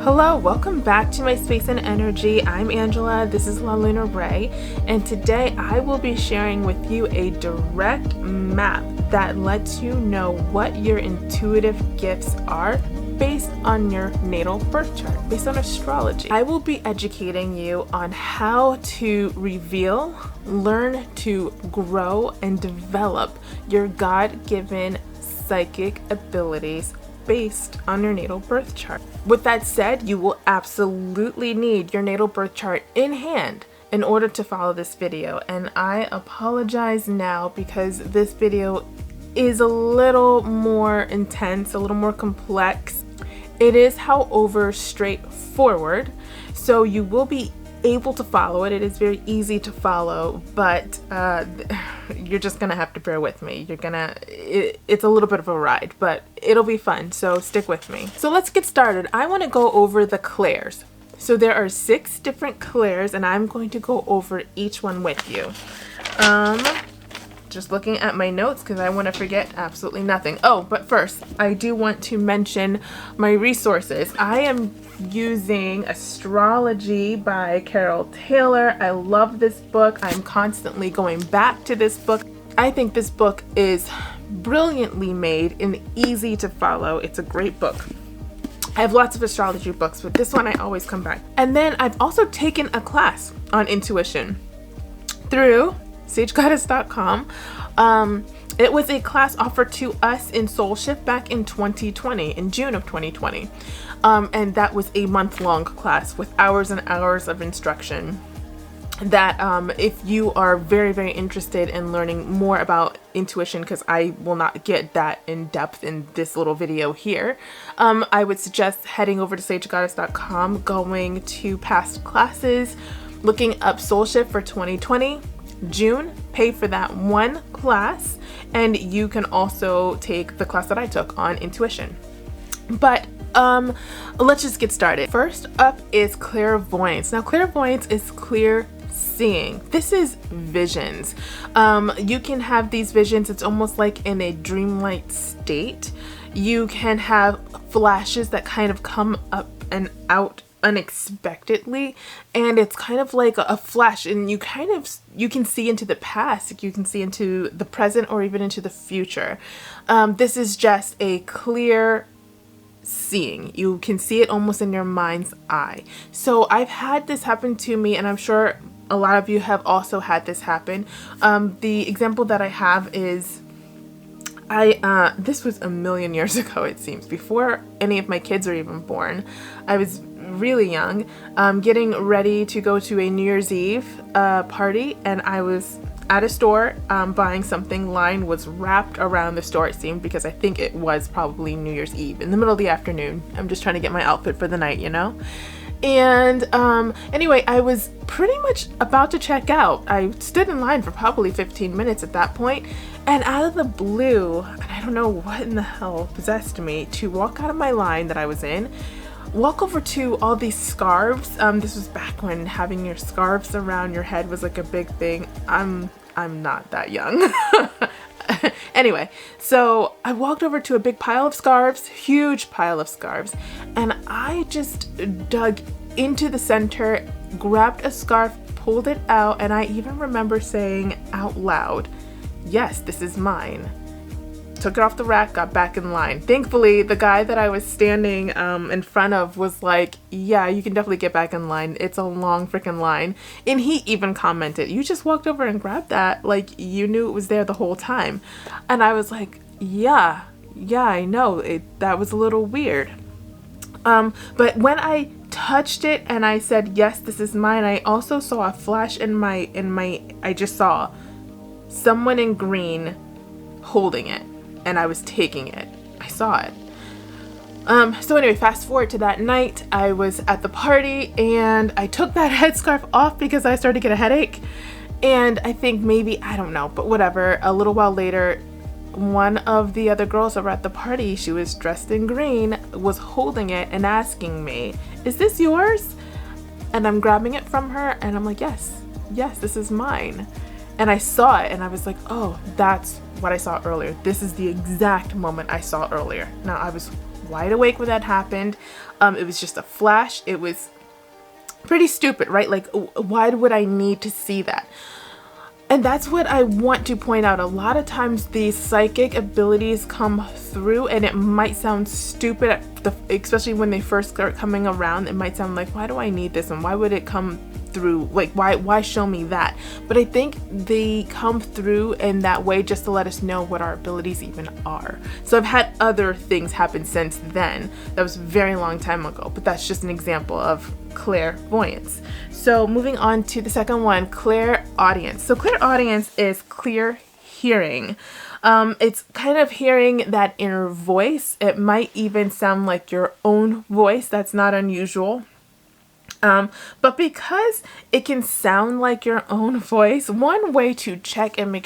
Hello, welcome back to my Space and Energy. I'm Angela, this is La Luna Ray, and today I will be sharing with you a direct map that lets you know what your intuitive gifts are based on your natal birth chart, based on astrology. I will be educating you on how to reveal, learn to grow, and develop your God-given psychic abilities based on your natal birth chart. With that said, you will absolutely need your natal birth chart in hand in order to follow this video. And I apologize now because this video is a little more intense, a little more complex. It is, however, straightforward, so you will be able to follow it. It is very easy to follow, but you're just gonna have to bear with me. It's a little bit of a ride, but it'll be fun, so stick with me. So let's get started. I want to go over the clairs. So there are 6 different clairs, and I'm going to go over each one with you. Just looking at my notes because I want to forget absolutely nothing. Oh, but first, I do want to mention my resources. I am using Astrology by Carole Taylor. I love this book. I'm constantly going back to this book. I think this book is brilliantly made and easy to follow. It's a great book. I have lots of astrology books, but this one I always come back. And then I've also taken a class on intuition through sagegoddess.com. It was a class offered to us in Soul Shift back in 2020, in June of 2020. And that was a month-long class with hours and hours of instruction that if you are very, very interested in learning more about intuition, because I will not get that in depth in this little video here, I would suggest heading over to sagegoddess.com, going to past classes, looking up Soul Shift for 2020, June, pay for that one class, and you can also take the class that I took on intuition. But let's just get started. First up is clairvoyance. Now, clairvoyance is clear seeing. This is visions. You can have these visions. It's almost like in a dreamlike state. You can have flashes that kind of come up and out unexpectedly, and it's kind of like a flash, and you can see into the past, you can see into the present, or even into the future. This is just a clear seeing. You can see it almost in your mind's eye. So I've had this happen to me, and I'm sure a lot of you have also had this happen. The example that I have is this was a million years ago, it seems, before any of my kids are even born. I was really young, getting ready to go to a New Year's Eve party, and I was at a store buying something. Line was wrapped around the store, it seemed, because I think it was probably New Year's Eve in the middle of the afternoon. I'm just trying to get my outfit for the night, you know? And anyway, I was pretty much about to check out. I stood in line for probably 15 minutes at that point, and out of the blue, and I don't know what in the hell possessed me to walk out of my line that I was in, walk over to all these scarves. This was back when having your scarves around your head was like a big thing. I'm not that young. Anyway, so I walked over to a big pile of scarves, huge pile of scarves, and I just dug into the center, grabbed a scarf, pulled it out, and I even remember saying out loud, "Yes, this is mine." Took it off the rack, got back in line. Thankfully, the guy that I was standing in front of was like, "Yeah, you can definitely get back in line. It's a long freaking line." And he even commented, "You just walked over and grabbed that, like you knew it was there the whole time." And I was like, yeah, I know. That was a little weird. But when I touched it and I said, "Yes, this is mine," I also saw a flash I just saw someone in green holding it. And I was taking it. I saw it. So anyway, fast forward to that night, I was at the party and I took that headscarf off because I started to get a headache. And I think maybe, I don't know, but whatever, a little while later, one of the other girls that were at the party, she was dressed in green, was holding it and asking me, "Is this yours?" And I'm grabbing it from her and I'm like, yes, this is mine. And I saw it and I was like, oh, that's what I saw earlier. This is the exact moment I saw earlier. Now I was wide awake when that happened. It was just a flash. It was pretty stupid, right? Like, why would I need to see that? And that's what I want to point out. A lot of times these psychic abilities come through, and it might sound stupid, especially when they first start coming around. It might sound like, why do I need this? And why would it come through? Like, why show me that? But I think they come through in that way just to let us know what our abilities even are. So I've had other things happen since then. That was a very long time ago, but that's just an example of clairvoyance. So moving on to the second one, clairaudience. So clairaudience is clear hearing. It's kind of hearing that inner voice. It might even sound like your own voice. That's not unusual. But because it can sound like your own voice, one way to check and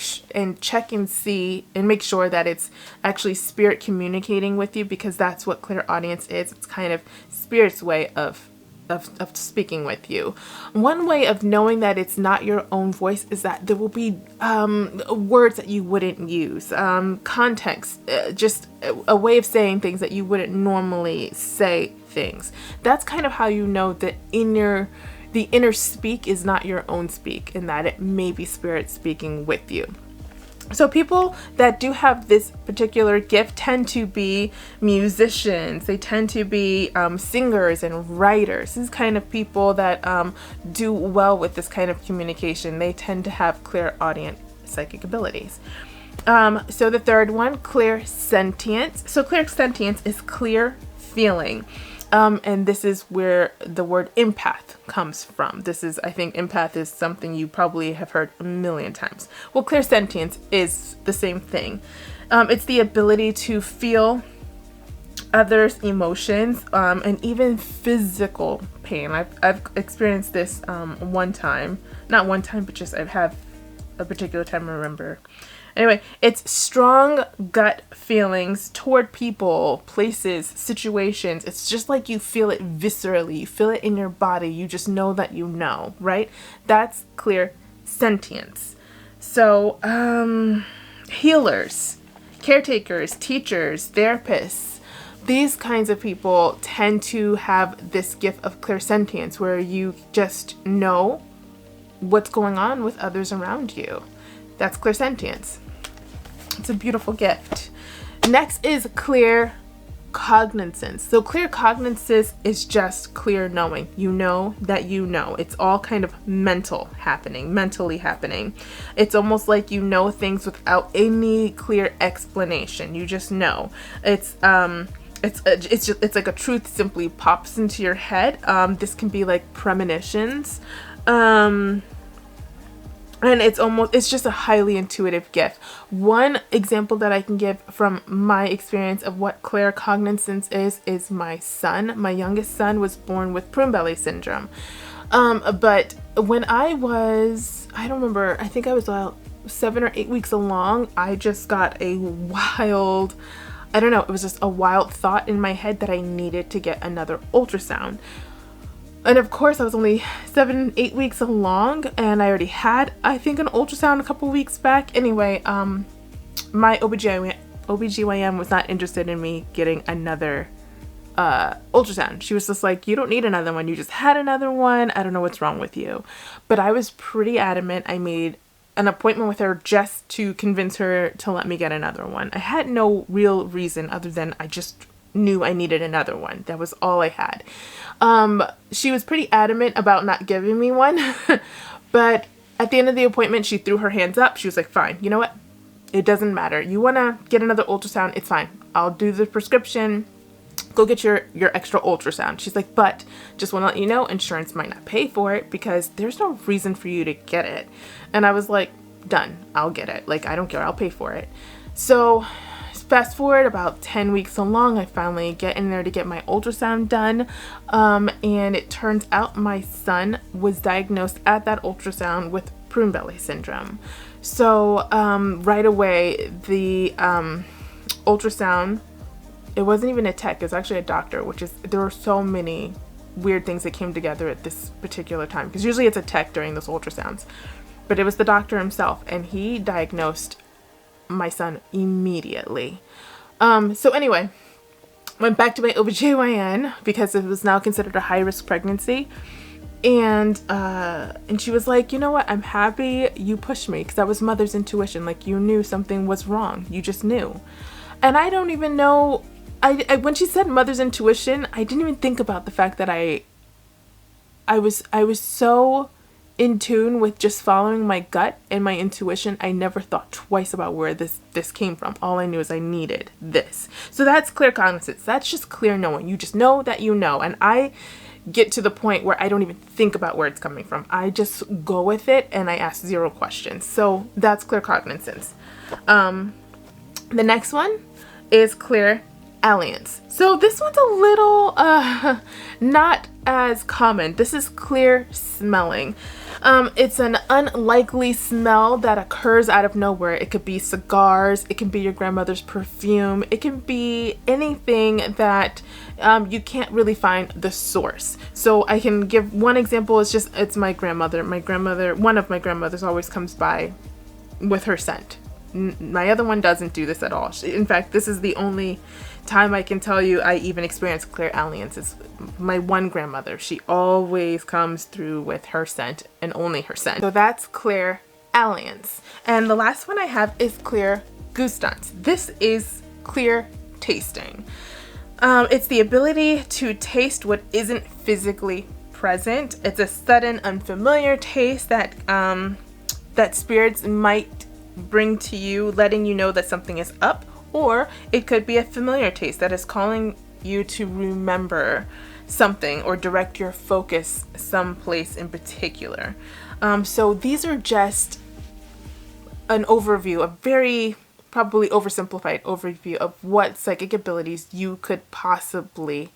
check and see and make sure that it's actually spirit communicating with you, because that's what clairaudience is. It's kind of spirit's way of speaking with you. One way of knowing that it's not your own voice is that there will be words that you wouldn't use, context, just a way of saying things that you wouldn't normally say things. That's kind of how you know that the inner speak is not your own speak, and that it may be spirit speaking with you. So people that do have this particular gift tend to be musicians. They tend to be singers and writers. These kind of people that do well with this kind of communication. They tend to have clairaudient psychic abilities. So the third one, clairsentience. So clairsentience is clear feeling. And this is where the word empath comes from. I think empath is something you probably have heard a million times. Well, clairsentience is the same thing. It's the ability to feel others' emotions, and even physical pain. I've experienced this one time, not one time, but just I've had a particular time I remember. Anyway, it's strong gut feelings toward people, places, situations. It's just like you feel it viscerally. You feel it in your body. You just know that you know, right? That's clairsentience. So, healers, caretakers, teachers, therapists, these kinds of people tend to have this gift of clairsentience, where you just know what's going on with others around you. That's clairsentience. It's a beautiful gift. Next is claircognizance. So claircognizance is just clear knowing. You know that you know. It's all kind of mentally happening. It's almost like you know things without any clear explanation. You just know. It's like a truth simply pops into your head. This can be like premonitions. And it's just a highly intuitive gift. One example that I can give from my experience of what claircognizance is my son. My youngest son was born with prune belly syndrome. But when I don't remember, I think I was 7 or 8 weeks along, I just got it was just a wild thought in my head that I needed to get another ultrasound. And of course, I was only 7, 8 weeks along, and I already had, I think, an ultrasound a couple weeks back. Anyway, my OBGYN was not interested in me getting another ultrasound. She was just like, you don't need another one. You just had another one. I don't know what's wrong with you. But I was pretty adamant. I made an appointment with her just to convince her to let me get another one. I had no real reason other than I just knew I needed another one. That was all I had. She was pretty adamant about not giving me one, but at the end of the appointment, she threw her hands up. She was like, fine, you know what? It doesn't matter. You want to get another ultrasound? It's fine. I'll do the prescription. Go get your extra ultrasound. She's like, but just want to let you know, insurance might not pay for it because there's no reason for you to get it. And I was like, done. I'll get it. Like, I don't care. I'll pay for it. So fast forward about 10 weeks along, I finally get in there to get my ultrasound done. And it turns out my son was diagnosed at that ultrasound with prune belly syndrome. So right away, the ultrasound, it wasn't even a tech, it was actually a doctor, there were so many weird things that came together at this particular time, because usually it's a tech during those ultrasounds. But it was the doctor himself, and he diagnosed my son immediately. So anyway, went back to my OBGYN because it was now considered a high-risk pregnancy. And she was like, you know what? I'm happy you pushed me, because that was mother's intuition. Like, you knew something was wrong. You just knew. And I don't even know. When she said mother's intuition, I didn't even think about the fact that I was so in tune with just following my gut and my intuition. I never thought twice about where this came from. All I knew is I needed this. So that's clear cognizance. That's just clear knowing. You just know that you know. And I get to the point where I don't even think about where it's coming from. I just go with it and I ask zero questions. So that's clear cognizance. The next one is clear alliance. So this one's a little not as common. This is clear smelling. It's an unlikely smell that occurs out of nowhere. It could be cigars, it can be your grandmother's perfume, it can be anything that you can't really find the source. So I can give one example. It's my grandmother. One of my grandmothers always comes by with her scent. My other one doesn't do this at all. In fact, this is the only time I can tell you I even experienced clear alliance. It's my one grandmother. She always comes through with her scent and only her scent. So that's clear alliance. And the last one I have is clear gustance. This is clear tasting. It's the ability to taste what isn't physically present. It's a sudden, unfamiliar taste that spirits might bring to you, letting you know that something is up, or it could be a familiar taste that is calling you to remember something or direct your focus someplace in particular. So these are just an overview, a very probably oversimplified overview of what psychic abilities you could possibly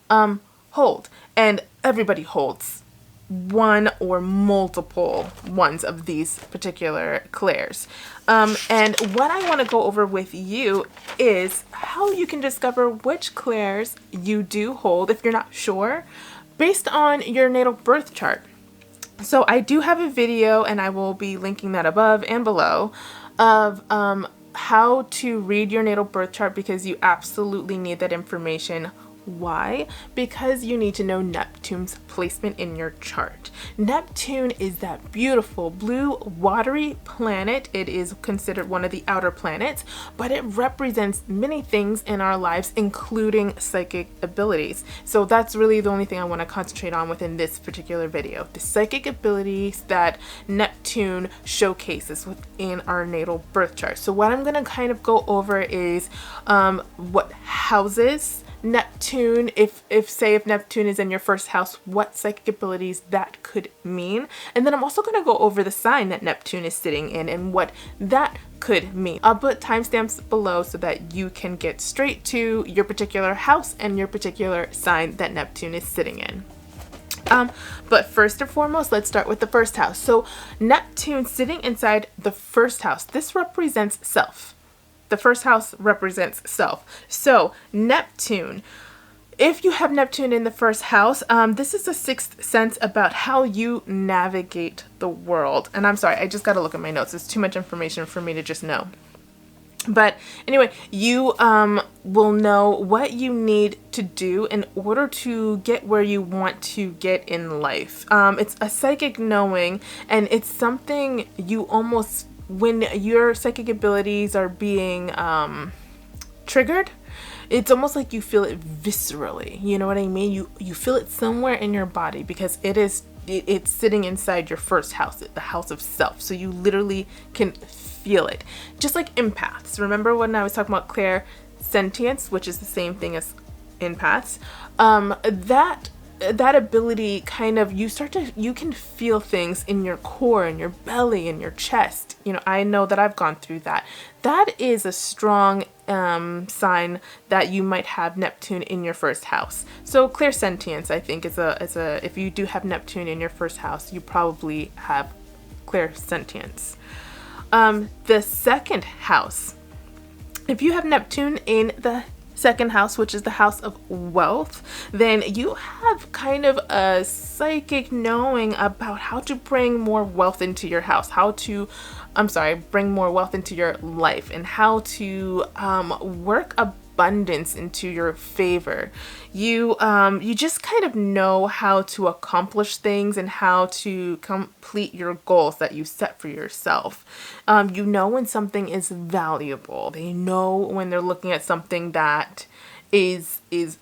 hold. And everybody holds one or multiple ones of these particular clairs. And what I want to go over with you is how you can discover which clairs you do hold, if you're not sure, based on your natal birth chart. So I do have a video, and I will be linking that above and below, of how to read your natal birth chart, because you absolutely need that information. Why? Because you need to know Neptune's placement in your chart. Neptune is that beautiful blue watery planet. It is considered one of the outer planets, but it represents many things in our lives, including psychic abilities. So that's really the only thing I want to concentrate on within this particular video. The psychic abilities that Neptune showcases within our natal birth chart. So what I'm going to kind of go over is what houses Neptune, if Neptune is in your first house, what psychic abilities that could mean. And then I'm also going to go over the sign that Neptune is sitting in and what that could mean. I'll put timestamps below so that you can get straight to your particular house and your particular sign that Neptune is sitting in. But first and foremost, let's start with the first house. So Neptune sitting inside the first house, this represents self. The first house represents self. So Neptune, if you have Neptune in the first house, this is a sixth sense about how you navigate the world. And I'm sorry, I just got to look at my notes. It's too much information for me to just know. But anyway, you will know what you need to do in order to get where you want to get in life. It's a psychic knowing, and it's something you almost, when your psychic abilities are being triggered, it's almost like you feel it viscerally. You know what I mean? You feel it somewhere in your body, because it's sitting inside your first house, the house of self. So you literally can feel it. Just like empaths. Remember when I was talking about clairsentience, which is the same thing as empaths? That ability kind of, you can feel things in your core, in your belly, in your chest. You know, I know that I've gone through that. That is a strong sign that you might have Neptune in your first house. So clairsentience, I think, is a if you do have Neptune in your first house, you probably have clairsentience. The second house, if you have Neptune in the second house, which is the house of wealth, then you have kind of a psychic knowing about how to bring more wealth into your house, bring more wealth into your life, and how to work abundance into your favor. You just kind of know how to accomplish things and how to complete your goals that you set for yourself. You know when something is valuable. They know when they're looking at something that is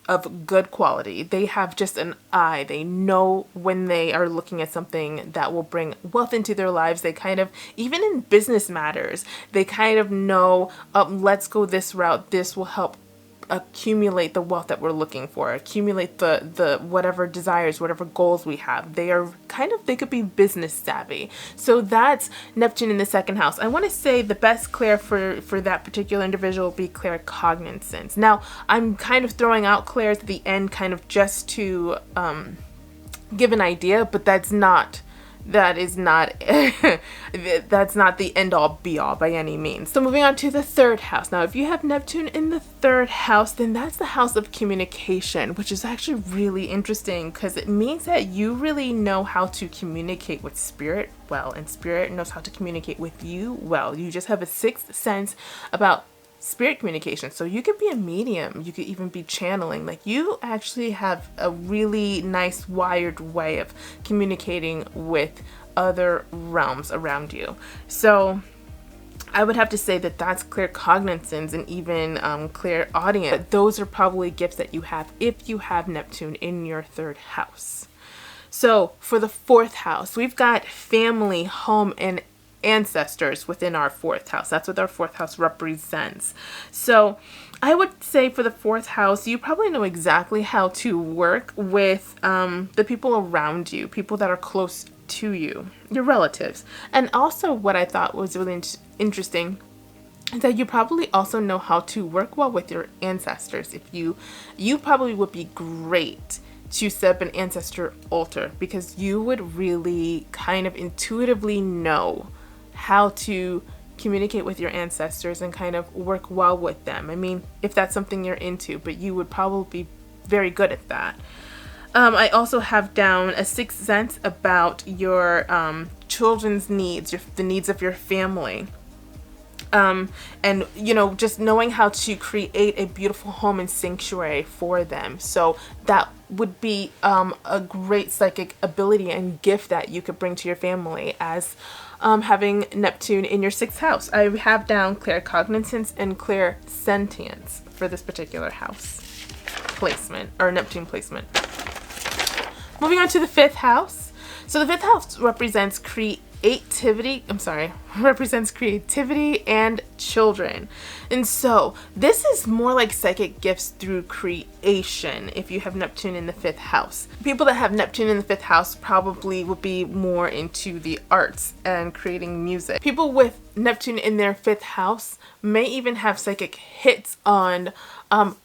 of good quality. They have just an eye. They know when they are looking at something that will bring wealth into their lives. They kind of, even in business matters, they kind of know, let's go this route. This will help accumulate the wealth that we're looking for, accumulate the whatever desires, whatever goals we have. They are kind of, they could be business savvy. So that's Neptune in the second house. I want to say the best clair for that particular individual will be claircognizance. Now, I'm kind of throwing out clairs at the end kind of just to give an idea, but that's not that's not the end all be all by any means. So moving on to the third house. Now, if you have Neptune in the third house, then that's the house of communication, which is actually really interesting because it means that you really know how to communicate with spirit well, and spirit knows how to communicate with you well. You just have a sixth sense about spirit communication. So you could be a medium, you could even be channeling. Like, you actually have a really nice wired way of communicating with other realms around you. So I would have to say that that's claircognizance and even clairaudience. Those are probably gifts that you have if you have Neptune in your third house. So for the fourth house, we've got family, home, and ancestors within our fourth house. That's what our fourth house represents. So I would say for the fourth house, you probably know exactly how to work with the people around you, people that are close to you, your relatives. And also what I thought was really interesting is that you probably also know how to work well with your ancestors. If you probably would be great to set up an ancestor altar, because you would really kind of intuitively know how to communicate with your ancestors and kind of work well with them. I mean, if that's something you're into, but you would probably be very good at that. I also have down a sixth sense about your children's needs, the needs of your family. And, you know, just knowing how to create a beautiful home and sanctuary for them. So that would be a great psychic ability and gift that you could bring to your family as having Neptune in your sixth house. I have down claircognizance and clairsentience for this particular house placement, or Neptune placement. Moving on to the fifth house. So the fifth house represents creativity and children. And so this is more like psychic gifts through creation if you have Neptune in the fifth house. People that have Neptune in the fifth house probably would be more into the arts and creating music. People with Neptune in their fifth house may even have psychic hits on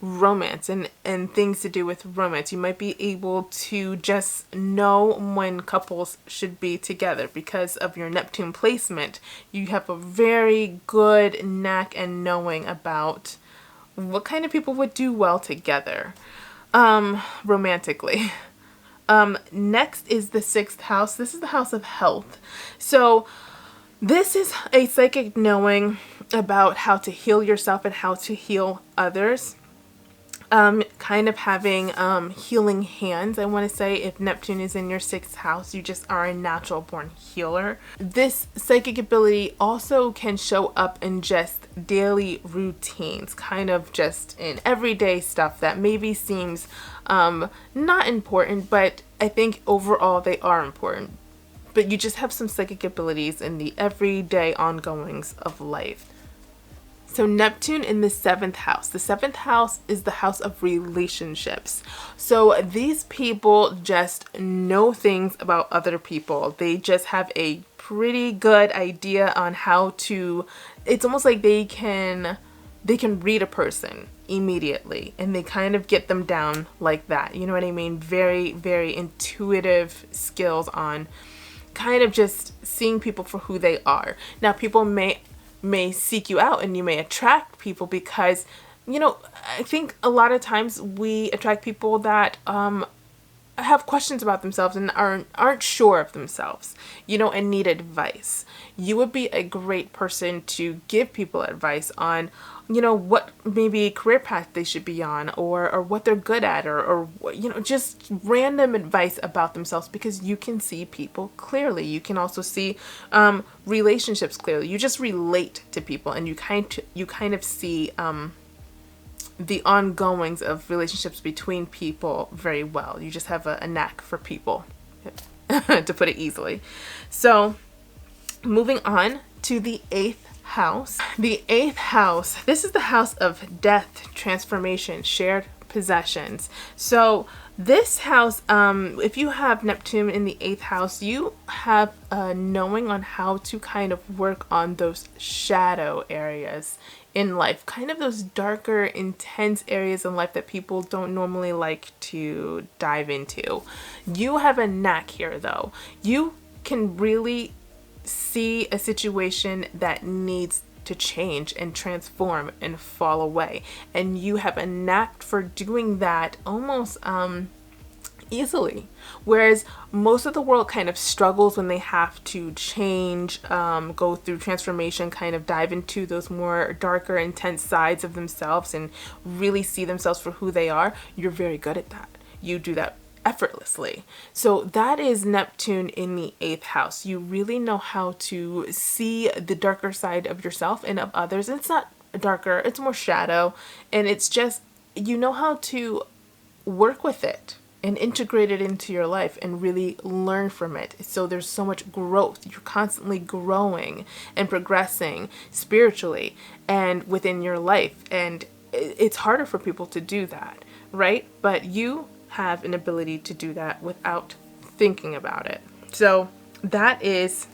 romance and things to do with romance. You might be able to just know when couples should be together because of your Neptune placement. You have a very good knack and knowing about what kind of people would do well together romantically. Next is the sixth house. This is the house of health. So this is a psychic knowing about how to heal yourself and how to heal others. Kind of having healing hands. I want to say if Neptune is in your sixth house, you just are a natural born healer. This psychic ability also can show up in just daily routines, kind of just in everyday stuff that maybe seems not important, but I think overall they are important. But you just have some psychic abilities in the everyday ongoings of life. So Neptune in the seventh house. The seventh house is the house of relationships. So these people just know things about other people. They just have a pretty good idea on how to, it's almost like they can read a person immediately and they kind of get them down like that. You know what I mean? Very, very intuitive skills on kind of just seeing people for who they are. Now, people may seek you out and you may attract people because, you know, I think a lot of times we attract people that have questions about themselves and aren't sure of themselves, and need advice. You would be a great person to give people advice on, what maybe career path they should be on, or what they're good at, or just random advice about themselves, because you can see people clearly. You can also see relationships clearly. You just relate to people, and you kind of see the ongoings of relationships between people very well. You just have a knack for people, to put it easily. So moving on to the 8th house. The 8th house, this is the house of death, transformation, shared possessions. So this house, if you have Neptune in the 8th house, you have a knowing on how to kind of work on those shadow areas in life, kind of those darker, intense areas in life that people don't normally like to dive into. You have a knack here, though. You can really see a situation that needs to change and transform and fall away, and you have a knack for doing that almost easily, whereas most of the world kind of struggles when they have to change, go through transformation, kind of dive into those more darker, intense sides of themselves and really see themselves for who they are. You're very good at that. You do that effortlessly. So that is Neptune in the 8th house. You really know how to see the darker side of yourself and of others. It's not darker, it's more shadow, and it's just, you know how to work with it and integrate it into your life and really learn from it. So there's so much growth. You're constantly growing and progressing spiritually and within your life. And it's harder for people to do that, right? But you have an ability to do that without thinking about it. So that is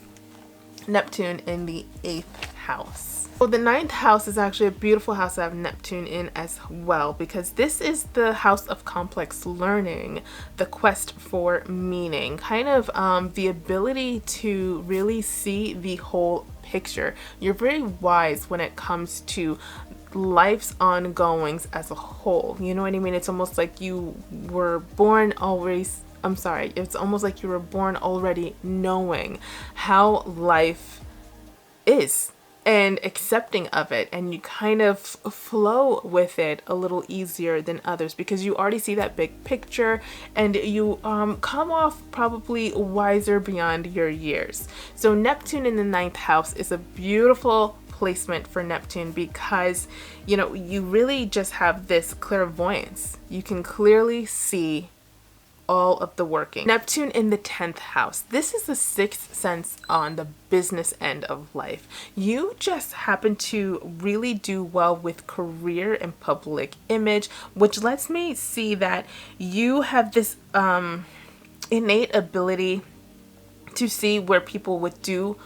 Neptune in the 8th house. So the 9th house is actually a beautiful house to have Neptune in as well, because this is the house of complex learning, the quest for meaning, kind of the ability to really see the whole picture. You're very wise when it comes to life's ongoings as a whole. You know what I mean? It's almost like you were born always, it's almost like you were born already knowing how life is and accepting of it, and you kind of flow with it a little easier than others because you already see that big picture, and you come off probably wiser beyond your years. So Neptune in the 9th house is a beautiful placement for Neptune because you really just have this clairvoyance. You can clearly see all of the working. Neptune in the 10th house. This is the 6th sense on the business end of life. You just happen to really do well with career and public image, which lets me see that you have this innate ability to see where people would do,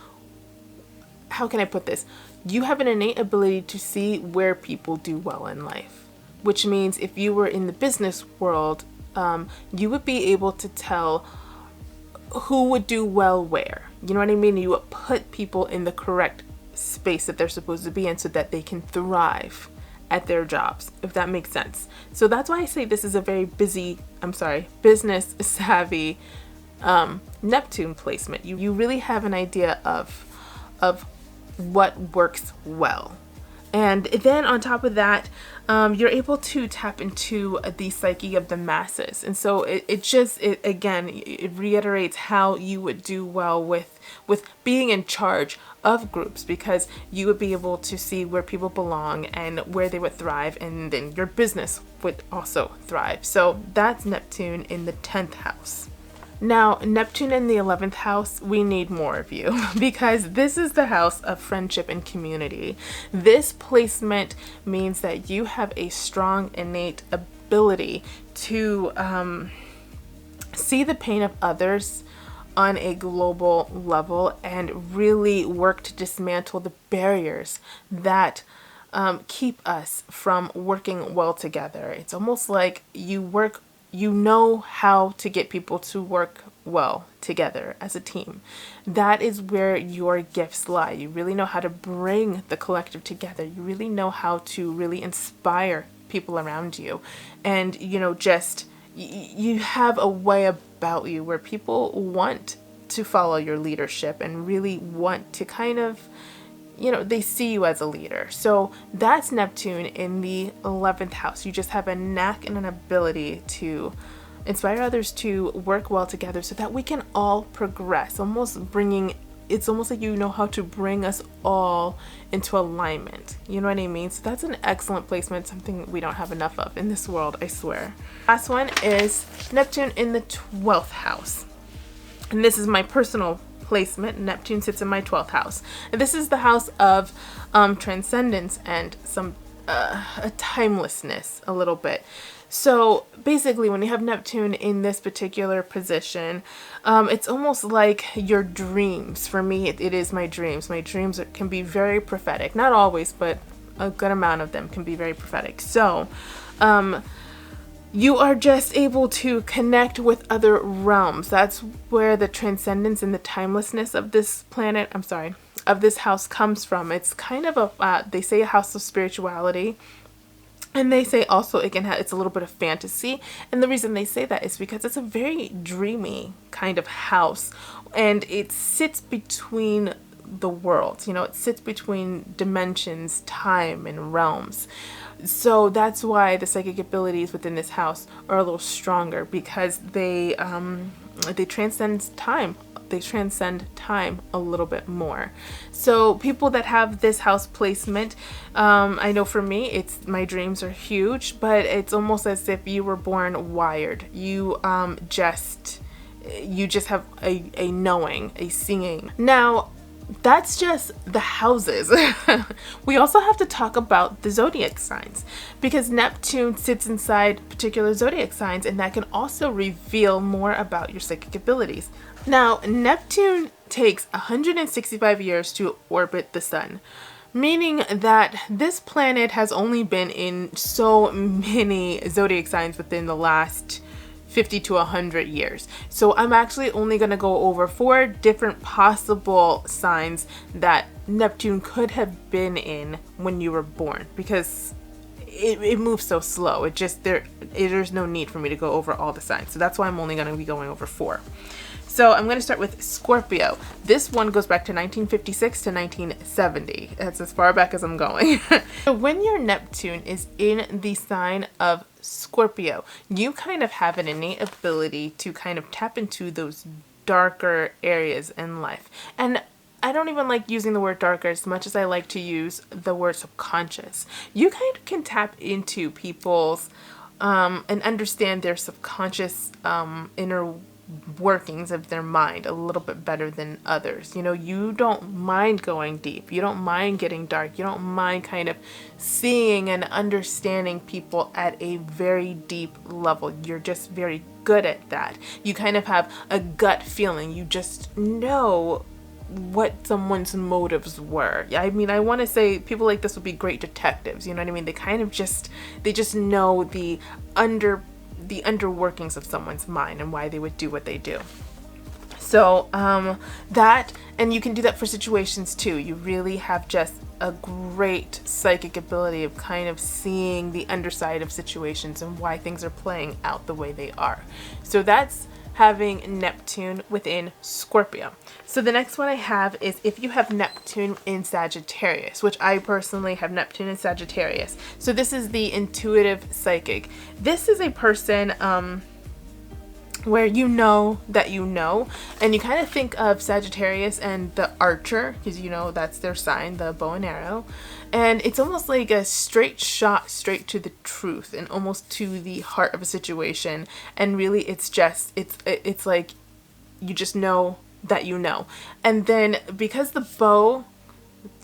how can I put this? You have an innate ability to see where people do well in life, which means if you were in the business world, you would be able to tell who would do well where. You know what I mean? You would put people in the correct space that they're supposed to be in so that they can thrive at their jobs, if that makes sense. So that's why I say this is a very business savvy Neptune placement. You really have an idea of what works well. And then on top of that, you're able to tap into the psyche of the masses. And so it reiterates how you would do well with being in charge of groups, because you would be able to see where people belong and where they would thrive, and then your business would also thrive. So that's Neptune in the 10th house. Now, Neptune in the 11th house, we need more of you because this is the house of friendship and community. This placement means that you have a strong innate ability to see the pain of others on a global level and really work to dismantle the barriers that keep us from working well together. It's almost like you know how to get people to work well together as a team. That is where your gifts lie. You really know how to bring the collective together. You really know how to really inspire people around you and, just you have a way about you where people want to follow your leadership and really want to kind of, they see you as a leader. So that's Neptune in the 11th house. You just have a knack and an ability to inspire others to work well together so that we can all progress, it's almost like you know how to bring us all into alignment. You know what I mean? So that's an excellent placement, something we don't have enough of in this world, I swear. Last one is Neptune in the 12th house. And this is my personal placement. Neptune sits in my 12th house. And this is the house of transcendence and some a timelessness a little bit. So basically, when you have Neptune in this particular position, it's almost like your dreams. For me, it is my dreams. My dreams can be very prophetic. Not always, but a good amount of them can be very prophetic. So you are just able to connect with other realms. That's where the transcendence and the timelessness of this planet, of this house comes from. It's kind of they say a house of spirituality. And they say also it's a little bit of fantasy. And the reason they say that is because it's a very dreamy kind of house. And it sits between the worlds. It sits between dimensions, time, and realms. So that's why the psychic abilities within this house are a little stronger, because they transcend time. They transcend time a little bit more. So people that have this house placement, I know for me, my dreams are huge, but it's almost as if you were born wired. You just have a knowing, a seeing. Now, that's just the houses. We also have to talk about the zodiac signs, because Neptune sits inside particular zodiac signs, and that can also reveal more about your psychic abilities. Now, Neptune takes 165 years to orbit the sun, meaning that this planet has only been in so many zodiac signs within the last 50 to 100 years. So I'm actually only going to go over 4 different possible signs that Neptune could have been in when you were born, because it moves so slow. There's no need for me to go over all the signs. So that's why I'm only going to be going over 4. So I'm going to start with Scorpio. This one goes back to 1956 to 1970. That's as far back as I'm going. So when your Neptune is in the sign of Scorpio, you kind of have an innate ability to kind of tap into those darker areas in life. And I don't even like using the word darker as much as I like to use the word subconscious. You kind of can tap into people's and understand their subconscious inner workings of their mind a little bit better than others. You don't mind going deep. You don't mind getting dark. You don't mind kind of seeing and understanding people at a very deep level. You're just very good at that. You kind of have a gut feeling. You just know what someone's motives were. I mean, I want to say people like this would be great detectives. You know what I mean? They kind of just know the underworkings of someone's mind and why they would do what they do. So and you can do that for situations too. You really have just a great psychic ability of kind of seeing the underside of situations and why things are playing out the way they are. So that's having Neptune within Scorpio. So the next one I have is if you have Neptune in Sagittarius, which I personally have Neptune in Sagittarius. So this is the intuitive psychic. This is a person where you know that you know, and you kind of think of Sagittarius and the archer, because that's their sign, the bow and arrow, and it's almost like a straight shot straight to the truth and almost to the heart of a situation. And really it's like you just know that you know. And then because the bow,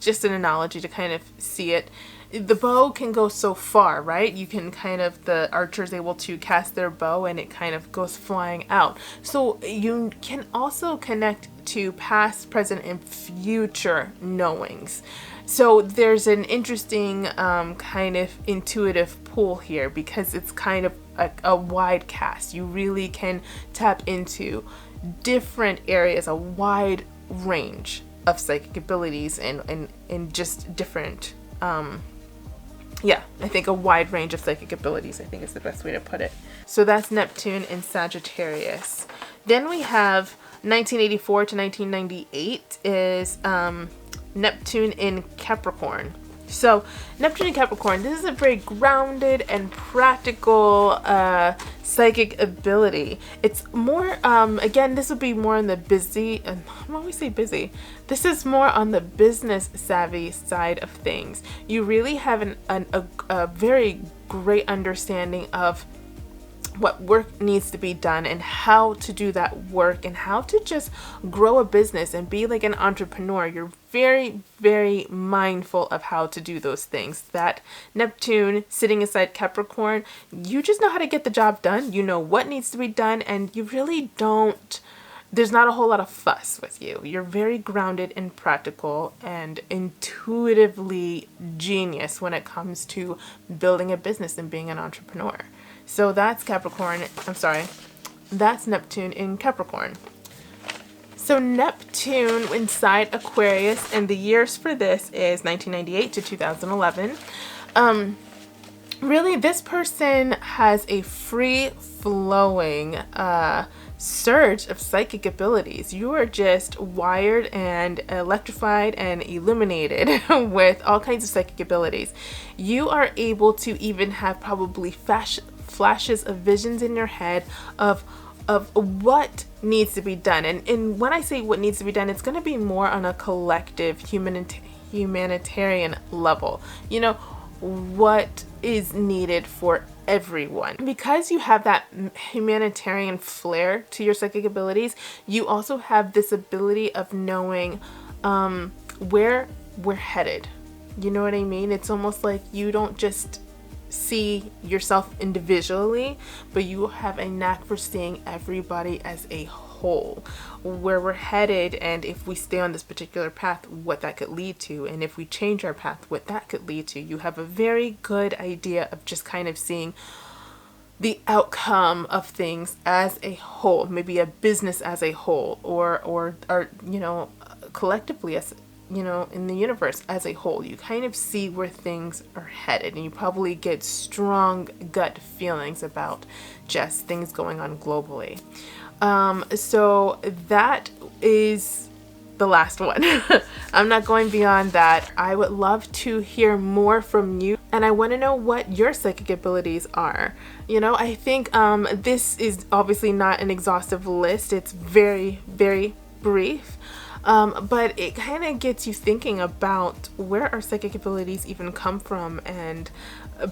just an analogy to kind of see it, the bow can go so far, right? You can the archer's able to cast their bow and it kind of goes flying out. So you can also connect to past, present, and future knowings. So there's an interesting kind of intuitive pull here, because it's kind of a wide cast. You really can tap into different areas, a wide range of psychic abilities and just different I think a wide range of psychic abilities, I think is the best way to put it. So that's Neptune in Sagittarius. Then we have 1984 to 1998 is Neptune in Capricorn. So Neptune in Capricorn, this is a very grounded and practical psychic ability. It's more, again, this would be more on the busy, I always say busy. This is more on the business savvy side of things. You really have a very great understanding of what work needs to be done and how to do that work and how to just grow a business and be like an entrepreneur. You're very, very mindful of how to do those things. That Neptune sitting inside Capricorn, you just know how to get the job done. You know what needs to be done, and you really don't, there's not a whole lot of fuss with you. You're very grounded and practical and intuitively genius when it comes to building a business and being an entrepreneur. So that's Capricorn, that's Neptune in Capricorn. So Neptune inside Aquarius, and the years for this is 1998 to 2011. Really, this person has a free-flowing surge of psychic abilities. You are just wired and electrified and illuminated with all kinds of psychic abilities. You are able to even have probably flashes of visions in your head of what needs to be done. And when I say what needs to be done, it's going to be more on a collective humanitarian level. You know, what is needed for everyone. Because you have that humanitarian flair to your psychic abilities, you also have this ability of knowing where we're headed. You know what I mean? It's almost like you don't just see yourself individually, but you have a knack for seeing everybody as a whole, where we're headed, and if we stay on this particular path, what that could lead to, and if we change our path, what that could lead to. You have a very good idea of just kind of seeing the outcome of things as a whole, maybe a business as a whole, or you know, collectively as, you know, in the universe as a whole. You kind of see where things are headed, and you probably get strong gut feelings about just things going on globally. So that is the last one. I'm not going beyond that. I would love to hear more from you, and I want to know what your psychic abilities are. You know, I think this is obviously not an exhaustive list. It's very, very brief. But it kind of gets you thinking about where our psychic abilities even come from, and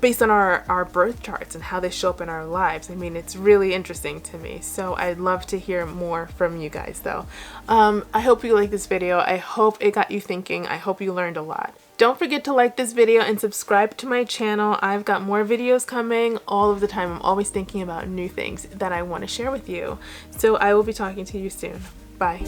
based on our birth charts and how they show up in our lives. I mean, it's really interesting to me. So I'd love to hear more from you guys though. I hope you like this video. I hope it got you thinking. I hope you learned a lot. Don't forget to like this video and subscribe to my channel. I've got more videos coming all of the time. I'm always thinking about new things that I want to share with you. So I will be talking to you soon. Bye.